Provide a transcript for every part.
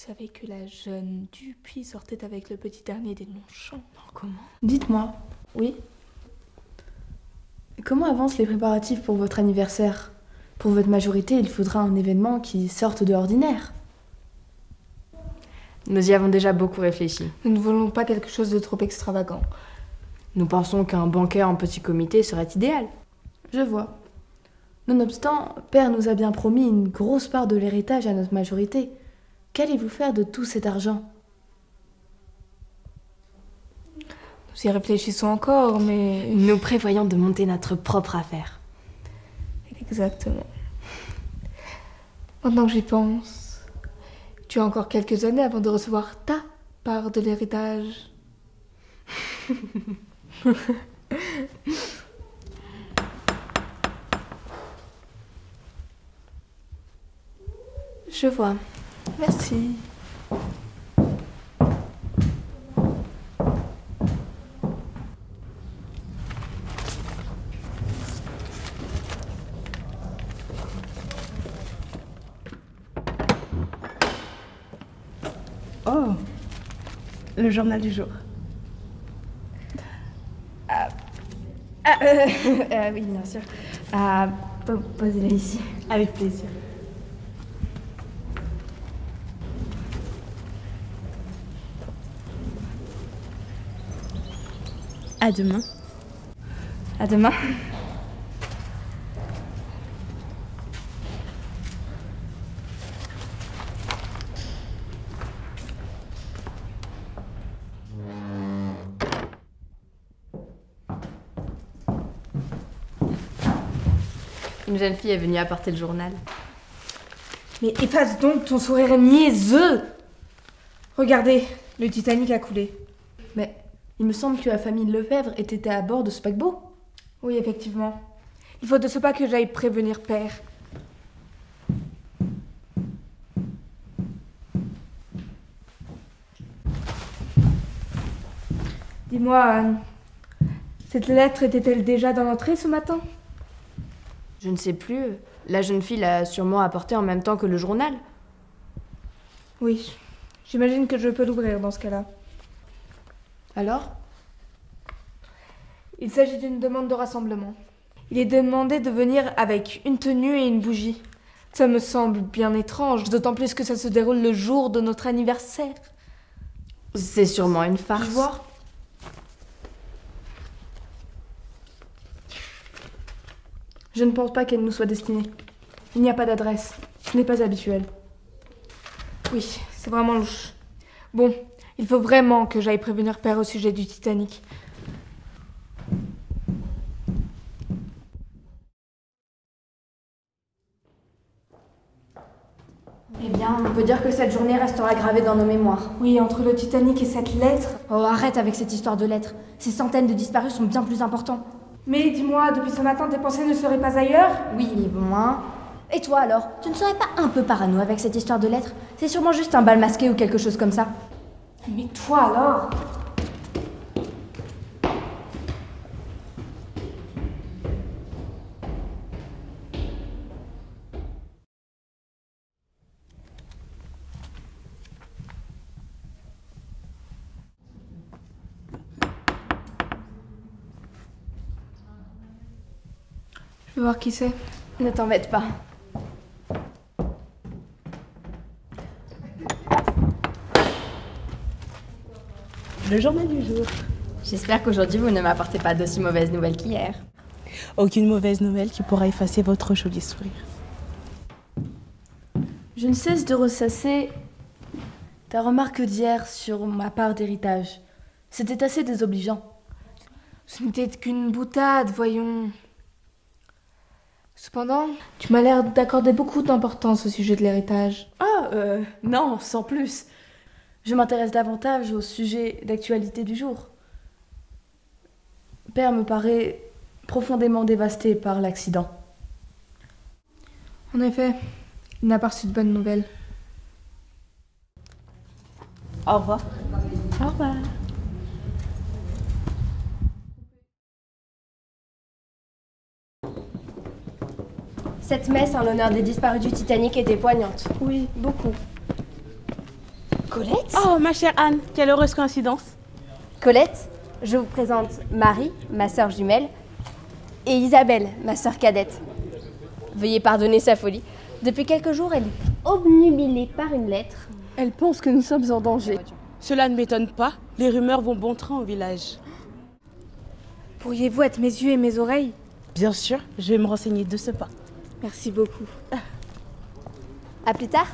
savez que la jeune Dupuis sortait avec le petit dernier des Longchamps? Comment? Dites-moi. Oui? Comment avancent les préparatifs pour votre anniversaire? Pour votre majorité, il faudra un événement qui sorte de l'ordinaire. Nous y avons déjà beaucoup réfléchi. Nous ne voulons pas quelque chose de trop extravagant. Nous pensons qu'un banquet en petit comité serait idéal. Je vois. Nonobstant, Père nous a bien promis une grosse part de l'héritage à notre majorité. Qu'allez-vous faire de tout cet argent? Nous y réfléchissons encore, mais... Nous prévoyons de monter notre propre affaire. Exactement. Maintenant que j'y pense, tu as encore quelques années avant de recevoir ta part de l'héritage. Je vois. Merci. Oh, le journal du jour. Oui, bien sûr. Posez-la ici. Avec plaisir. À demain. À demain. Une jeune fille est venue apporter le journal. Mais efface donc ton sourire niaiseux. Regardez, le Titanic a coulé. Mais il me semble que la famille Lefebvre était à bord de ce paquebot. Oui, effectivement. Il faut de ce pas que j'aille prévenir Père. Dis-moi, Anne, cette lettre était-elle déjà dans l'entrée ce matin? Je ne sais plus. La jeune fille l'a sûrement apporté en même temps que le journal. Oui, j'imagine que je peux l'ouvrir dans ce cas-là. Alors? Il s'agit d'une demande de rassemblement. Il est demandé de venir avec une tenue et une bougie. Ça me semble bien étrange, d'autant plus que ça se déroule le jour de notre anniversaire. C'est sûrement une farce. Puis-je voir? Je ne pense pas qu'elle nous soit destinée. Il n'y a pas d'adresse. Ce n'est pas habituel. Oui, c'est vraiment louche. Bon, il faut vraiment que j'aille prévenir Père au sujet du Titanic. Eh bien, on peut dire que cette journée restera gravée dans nos mémoires. Oui, entre le Titanic et cette lettre... Oh, arrête avec cette histoire de lettres. Ces centaines de disparus sont bien plus importants. Mais dis-moi, depuis ce matin, tes pensées ne seraient pas ailleurs? Oui, mais bon, hein. Et toi alors? Tu ne serais pas un peu parano avec cette histoire de lettres? C'est sûrement juste un bal masqué ou quelque chose comme ça. Mais toi alors? Je veux voir qui c'est. Ne t'embête pas. Le journal du jour. J'espère qu'aujourd'hui vous ne m'apportez pas d'aussi mauvaises nouvelles qu'hier. Aucune mauvaise nouvelle qui pourra effacer votre joli sourire. Je ne cesse de ressasser ta remarque d'hier sur ma part d'héritage. C'était assez désobligeant. Ce n'était qu'une boutade, voyons. Cependant, tu m'as l'air d'accorder beaucoup d'importance au sujet de l'héritage. Ah, non, sans plus. Je m'intéresse davantage au sujet d'actualité du jour. Père me paraît profondément dévasté par l'accident. En effet, il n'a pas reçu de bonnes nouvelles. Au revoir. Au revoir. Cette messe en l'honneur des disparus du Titanic était poignante. Oui, beaucoup. Colette? Oh, ma chère Anne, quelle heureuse coïncidence. Colette, je vous présente Marie, ma sœur jumelle, et Isabelle, ma sœur cadette. Veuillez pardonner sa folie. Depuis quelques jours, elle est obnubilée par une lettre. Elle pense que nous sommes en danger. Cela ne m'étonne pas, les rumeurs vont bon train au village. Pourriez-vous être mes yeux et mes oreilles? Bien sûr, je vais me renseigner de ce pas. Merci beaucoup. À plus tard.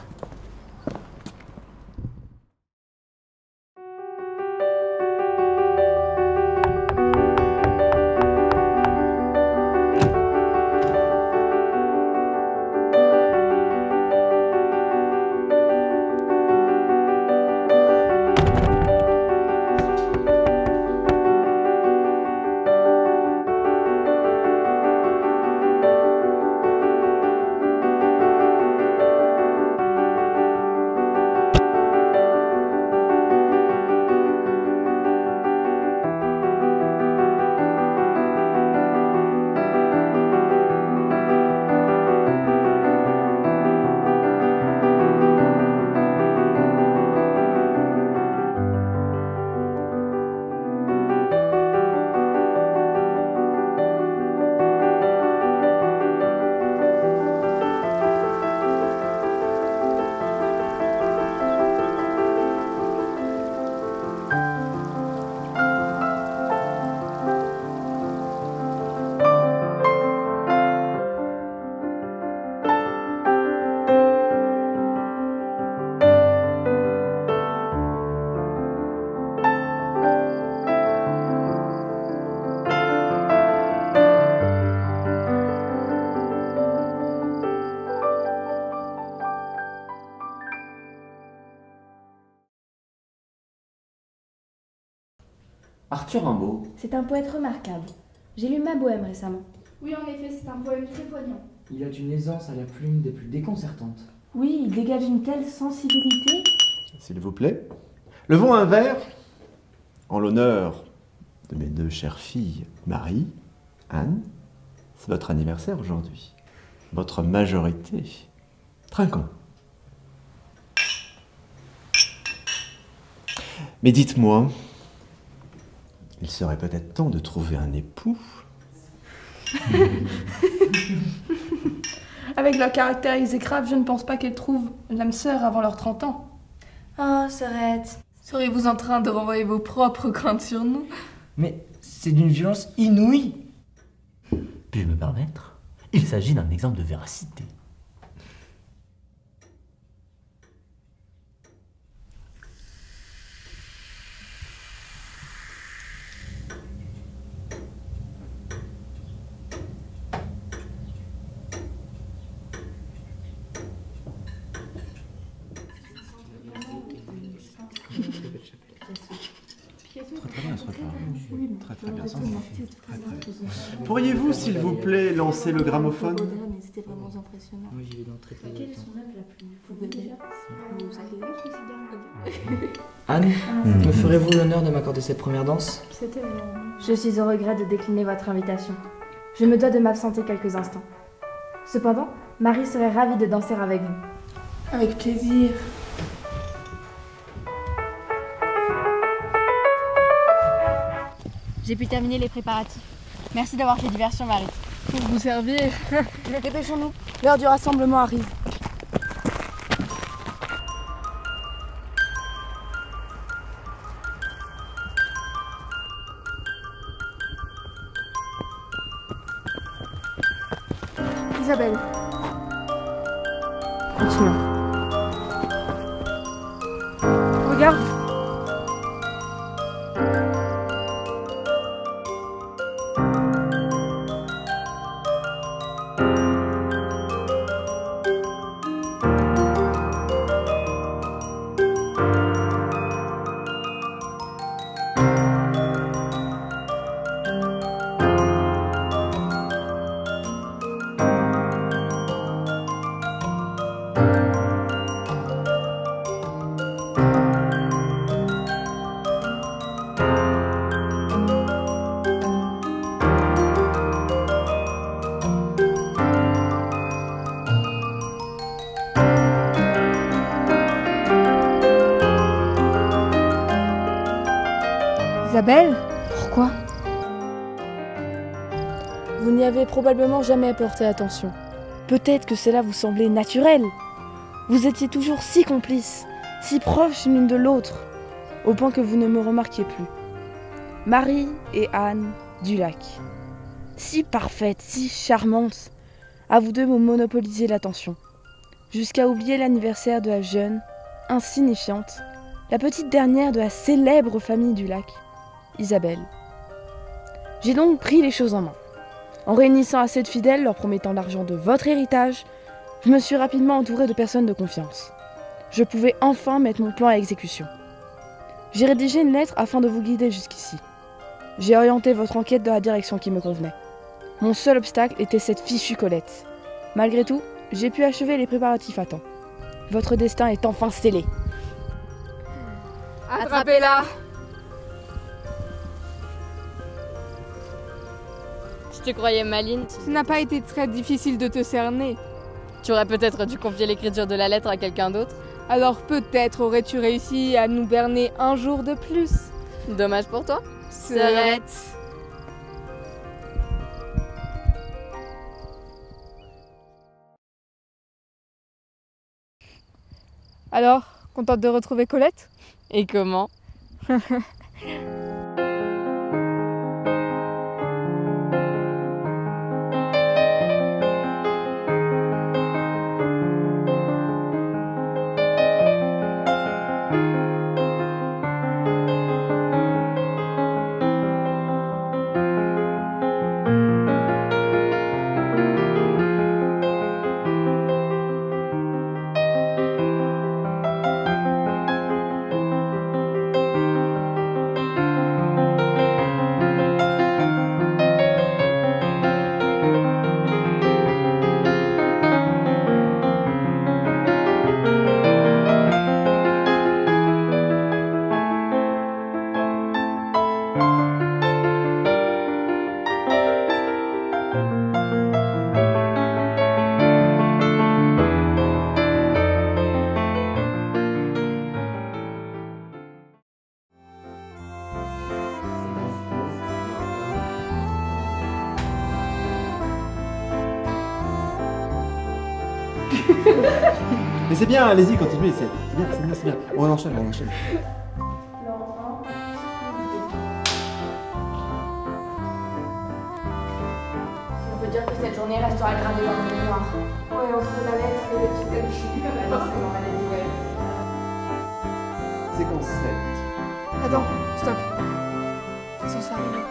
Arthur Rimbaud. C'est un poète remarquable. J'ai lu Ma Bohème récemment. Oui, en effet, c'est un poème très poignant. Il a une aisance à la plume des plus déconcertantes. Oui, il dégage une telle sensibilité. S'il vous plaît, levons un verre en l'honneur de mes deux chères filles, Marie, Anne. C'est votre anniversaire aujourd'hui. Votre majorité. Trinquons. Mais dites-moi, il serait peut-être temps de trouver un époux. Avec leur caractère exécrable, je ne pense pas qu'elles trouvent l'âme sœur avant leurs 30 ans. Oh, Sorette, seriez-vous en train de renvoyer vos propres craintes sur nous? Mais c'est d'une violence inouïe. Puis-je me permettre? Il s'agit d'un exemple de véracité. Très bien, ce repas. Très bien, sans souci. Très bien. Pourriez-vous, s'il vous plaît, lancer le gramophone? C'était vraiment impressionnant. Moi, j'y vais dans très peu Quelle de est temps. son œuvre la plus populaire? Anne, me ferez-vous l'honneur de m'accorder cette première danse? C'était vraiment... Je suis au regret de décliner votre invitation. Je me dois de m'absenter quelques instants. Cependant, Marie serait ravie de danser avec vous. Avec plaisir. J'ai pu terminer les préparatifs. Merci d'avoir fait diversion, Marie. Pour vous servir. Dépêchons-nous. L'heure du rassemblement arrive. Isabelle, Continuons. regarde. Isabelle? Pourquoi? Vous n'y avez probablement jamais porté attention. Peut-être que cela vous semblait naturel. Vous étiez toujours si complices, si proches l'une de l'autre, au point que vous ne me remarquiez plus. Marie et Anne Dulac. Si parfaites, si charmantes. À vous deux vous monopolisiez l'attention. Jusqu'à oublier l'anniversaire de la jeune, insignifiante, la petite dernière de la célèbre famille Dulac, Isabelle. J'ai donc pris les choses en main. En réunissant assez de fidèles, leur promettant l'argent de votre héritage, je me suis rapidement entourée de personnes de confiance. Je pouvais enfin mettre mon plan à exécution. J'ai rédigé une lettre afin de vous guider jusqu'ici. J'ai orienté votre enquête dans la direction qui me convenait. Mon seul obstacle était cette fichue Colette. Malgré tout, j'ai pu achever les préparatifs à temps. Votre destin est enfin scellé. Attrapez-la! Je te croyais maligne. Ce n'a pas été très difficile de te cerner. Tu aurais peut-être dû confier l'écriture de la lettre à quelqu'un d'autre. Alors peut-être aurais-tu réussi à nous berner un jour de plus. Dommage pour toi. Serette. Alors, contente de retrouver Colette? Et comment? Mais c'est bien, allez-y, continuez, c'est bien, c'est bien, c'est bien. On enchaîne, on enchaîne. On peut dire que cette journée restera gravée dans mon mémoire. Ouais, entre la lettre et le petit ami. Séquence 7. Attends, stop. C'est censé arriver.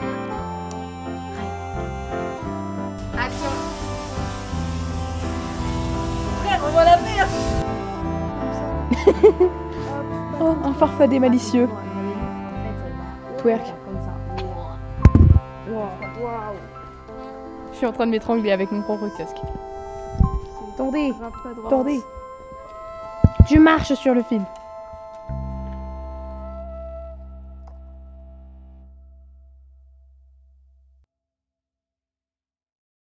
Action. Oh, un farfadet malicieux. Twerk. Je suis en train de m'étrangler avec mon propre casque. Tendez, tendez. Tu marches sur le fil.